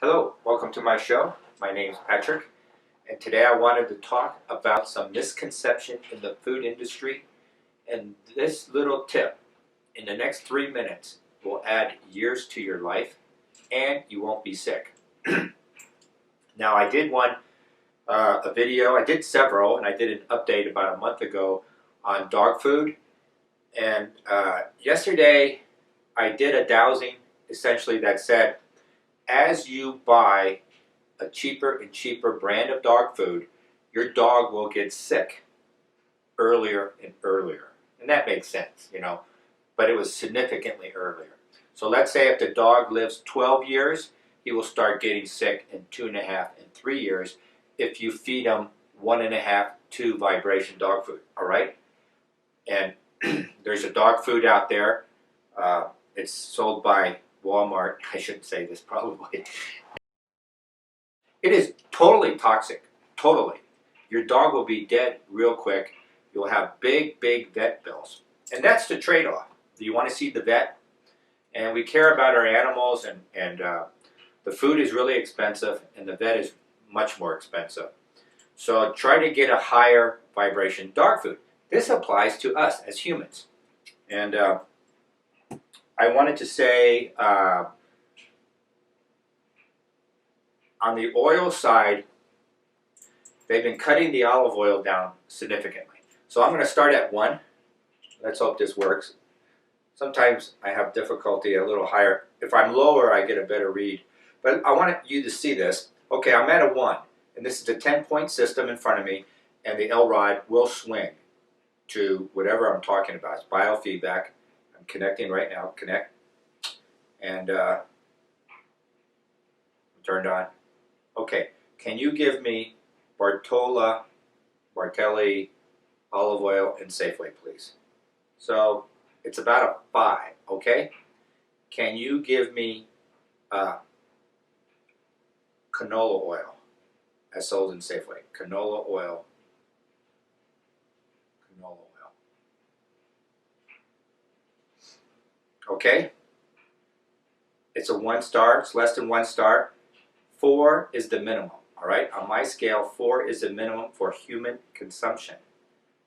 Hello, welcome to my show. My name is Patrick, and today I wanted to talk about some misconception in the food industry. And this little tip in the next 3 minutes will add years to your life, and you won't be sick. Now, I did a video. I did several, and I did an update about a month ago on dog food. And yesterday, I did a dowsing, essentially, that said, as you buy a cheaper and cheaper brand of dog food, your dog will get sick earlier and earlier. And that makes sense, but it was significantly earlier. So let's say if the dog lives 12 years, he will start getting sick in 2.5 and 3 years if you feed him 1.5, 2 vibration dog food, all right? And there's a dog food out there. It's sold by Walmart. I shouldn't say this probably. It is totally toxic, totally. Your dog will be dead real quick. You'll have big, big vet bills. And that's the trade-off. Do you want to see the vet? And we care about our animals, and the food is really expensive, and the vet is much more expensive. So try to get a higher vibration dog food. This applies to us as humans. And I wanted to say, on the oil side, they've been cutting the olive oil down significantly. So I'm going to start at 1. Let's hope this works. Sometimes I have difficulty a little higher. If I'm lower, I get a better read. But I want you to see this. Okay, I'm at a 1. And this is a 10-point system in front of me. And the L rod will swing to whatever I'm talking about. It's biofeedback. I'm connecting right now. Connect. And turned on. Okay, can you give me Bartelli olive oil and Safeway, please? So it's about a 5, okay? Can you give me canola oil as sold in Safeway? Canola oil. Canola oil. Okay? It's a 1 star. It's less than 1 star. 4 is the minimum, all right? On my scale, 4 is the minimum for human consumption.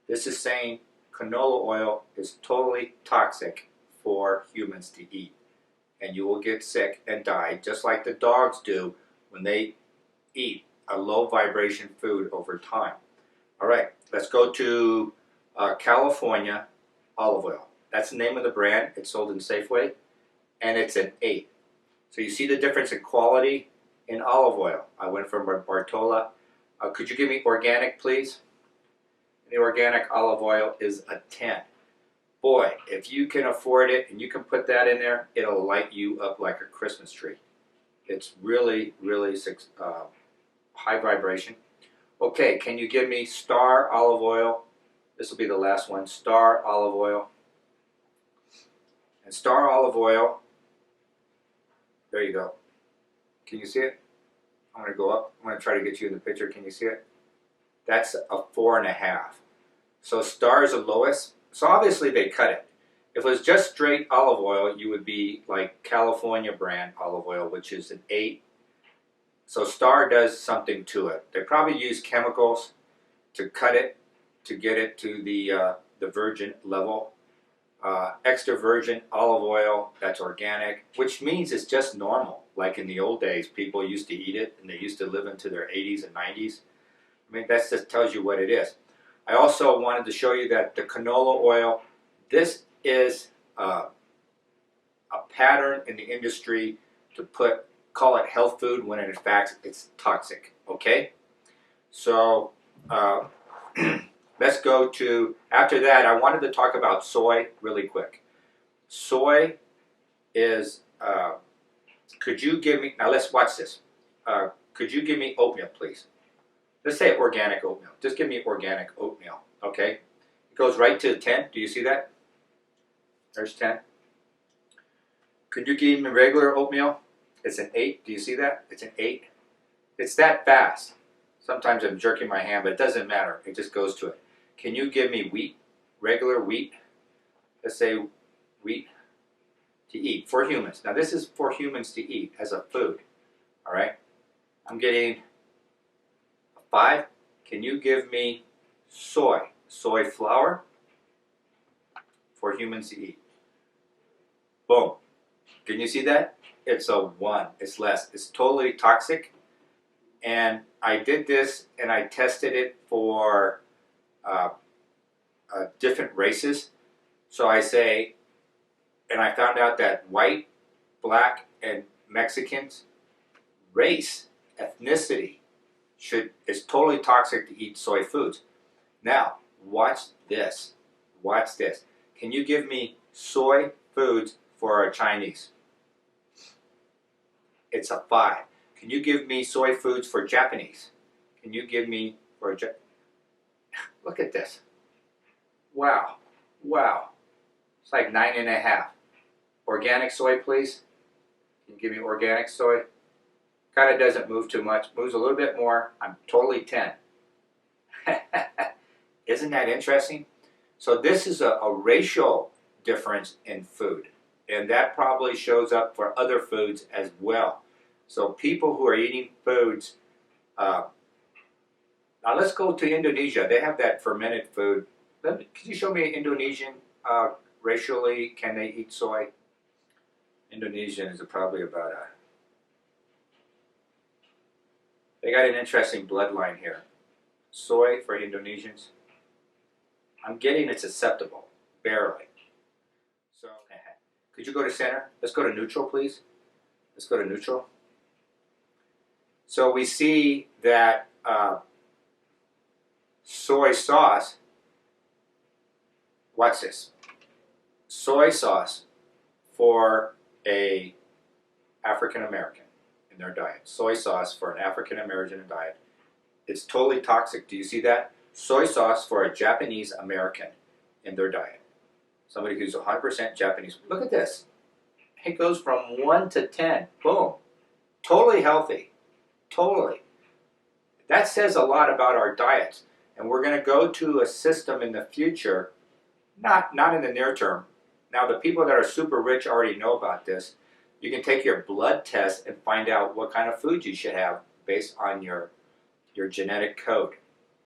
This is saying canola oil is totally toxic for humans to eat. And you will get sick and die, just like the dogs do when they eat a low vibration food over time. All right, let's go to California olive oil. That's the name of the brand. It's sold in Safeway, and it's an 8. So you see the difference in quality in olive oil. I went from Bartelli. Could you give me organic, please? The organic olive oil is a 10. Boy, if you can afford it and you can put that in there, it'll light you up like a Christmas tree. It's really, really high vibration. Okay, can you give me Star olive oil? This will be the last one. Star olive oil. And Star olive oil, there you go. Can you see it? I'm going to go up. I'm going to try to get you in the picture. Can you see it? That's a 4.5. So Star is the lowest. So obviously they cut it. If it was just straight olive oil, you would be like California brand olive oil, which is an 8. So Star does something to it. They probably use chemicals to cut it, to get it to the virgin level. Extra virgin olive oil, that's organic, which means it's just normal. Like in the old days, people used to eat it, and they used to live into their 80s and 90s. I mean, that just tells you what it is. I also wanted to show you that the canola oil, this is a pattern in the industry to call it health food when in fact it's toxic, okay? So let's go to, after that, I wanted to talk about soy really quick. Soy is, could you give me, now let's watch this. Could you give me oatmeal, please? Let's say organic oatmeal. Just give me organic oatmeal, okay? It goes right to 10. Do you see that? There's 10. Could you give me regular oatmeal? It's an 8. Do you see that? It's an 8. It's that fast. Sometimes I'm jerking my hand, but it doesn't matter. It just goes to it. Can you give me wheat? Regular wheat? Let's say wheat to eat for humans. Now this is for humans to eat as a food. All right, I'm getting a 5. Can you give me soy flour for humans to eat? Boom. Can you see that? It's a 1. It's less. It's totally toxic. And I did this and I tested it for different races. So I say, and I found out that white, black, and Mexicans, race, ethnicity, is totally toxic to eat soy foods. Now, watch this. Watch this. Can you give me soy foods for a Chinese? It's a 5. Can you give me soy foods for Japanese? Can you give me for a Look at this. Wow. Wow. It's like 9.5. Organic soy, please. Can you give me organic soy? Kind of doesn't move too much. Moves a little bit more. I'm totally 10. Isn't that interesting? So this is a racial difference in food. And that probably shows up for other foods as well. So people who are eating foods, now let's go to Indonesia. They have that fermented food. Can you show me Indonesian racially? Can they eat soy? Indonesian is probably about they got an interesting bloodline here. Soy for Indonesians. I'm getting it's acceptable, barely. So, could you go to center? Let's go to neutral, please. Let's go to neutral. So we see that soy sauce, watch this, soy sauce for a African American in their diet. Soy sauce for an African American diet. It's totally toxic. Do you see that? Soy sauce for a Japanese American in their diet. Somebody who's 100% Japanese. Look at this. It goes from 1 to 10. Boom. Totally healthy. Totally. That says a lot about our diets. And we're going to go to a system in the future, not in the near term. Now, the people that are super rich already know about this. You can take your blood test and find out what kind of food you should have based on your genetic code.